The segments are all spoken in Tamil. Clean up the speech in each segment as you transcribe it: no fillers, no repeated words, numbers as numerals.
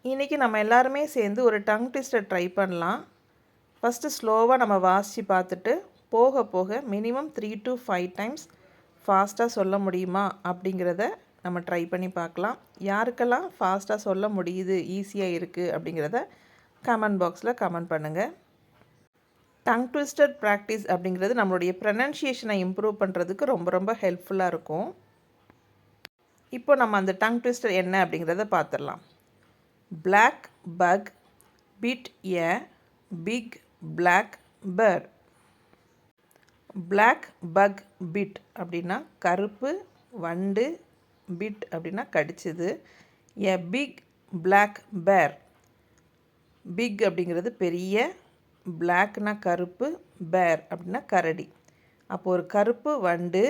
இன்றைக்கி நம்ம எல்லாருமே சேர்ந்து ஒரு டங் ட்விஸ்டர் ட்ரை பண்ணலாம். ஃபஸ்ட்டு ஸ்லோவாக நம்ம வாசித்து பார்த்துட்டு போக போக மினிமம் 3 to 5 டைம்ஸ் ஃபாஸ்ட்டாக சொல்ல முடியுமா அப்படிங்கிறத நம்ம ட்ரை பண்ணி பார்க்கலாம். யாருக்கெல்லாம் ஃபாஸ்ட்டாக சொல்ல முடியுது, ஈஸியாக இருக்குது அப்படிங்கிறத கமெண்ட் பாக்ஸில் கமெண்ட் பண்ணுங்கள். டங் ட்விஸ்டர் ப்ராக்டிஸ் அப்படிங்கிறது நம்மளுடைய ப்ரொனன்சியேஷனை இம்ப்ரூவ் பண்ணுறதுக்கு ரொம்ப ரொம்ப ஹெல்ப்ஃபுல்லாக இருக்கும். இப்போ நம்ம அந்த டங் ட்விஸ்டர் என்ன அப்படிங்கிறத பார்த்துடலாம். Black bug bit a big black bear. Black bug bit அப்படின்னா கருப்பு வண்டு, bit அப்படின்னா கடிச்சது. a big black bear. big அப்படிங்கிறது பெரிய, blackனா கருப்பு, bear அப்படின்னா கரடி. அப்போ ஒரு கருப்பு வண்டு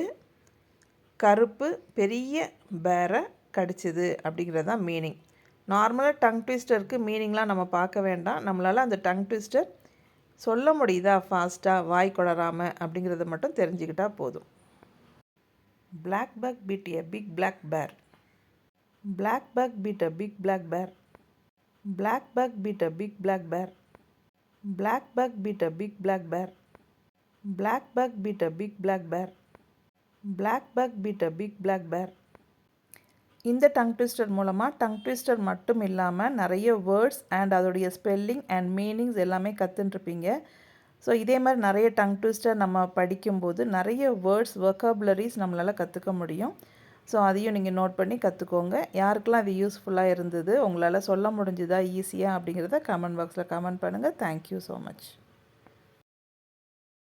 கருப்பு பெரிய பேரை கடிச்சது அப்படிங்கிறது தான் மீனிங். நார்மலாக டங் ட்விஸ்டருக்கு மீனிங்லாம் நம்ம பார்க்க வேண்டாம். நம்மளால் அந்த டங் ட்விஸ்டர் சொல்ல முடியுதா ஃபாஸ்ட்டாக வாய் கொடராமல் அப்படிங்கிறத மட்டும் தெரிஞ்சுக்கிட்டால் போதும். Black bug bit a big black bear. Black bug bit a big black bear. Black bug bit a big black bear. Black bug bit a big black bear. Black bug bit a big black bear. Black bug bit a big black bear. இந்த டங் ட்விஸ்டர் மூலமாக டங் ட்விஸ்டர் மட்டும் இல்லாமல் நிறைய வேர்ட்ஸ் அண்ட் அதோடைய ஸ்பெல்லிங் அண்ட் மீனிங்ஸ் எல்லாமே கற்றுன்ட்ருப்பீங்க. ஸோ இதே மாதிரி நிறைய டங் ட்விஸ்டர் நம்ம படிக்கும்போது நிறைய வேர்ட்ஸ் வொக்காபுலரிஸ் நம்மளால் கற்றுக்க முடியும். ஸோ அதையும் நீங்கள் நோட் பண்ணி கற்றுக்கோங்க. யாருக்கெல்லாம் அது யூஸ்ஃபுல்லாக இருந்தது, உங்களால் சொல்ல முடிஞ்சுதா ஈஸியாக அப்படிங்கிறத கமெண்ட் பாக்ஸில் கமெண்ட் பண்ணுங்கள். Thank you so much.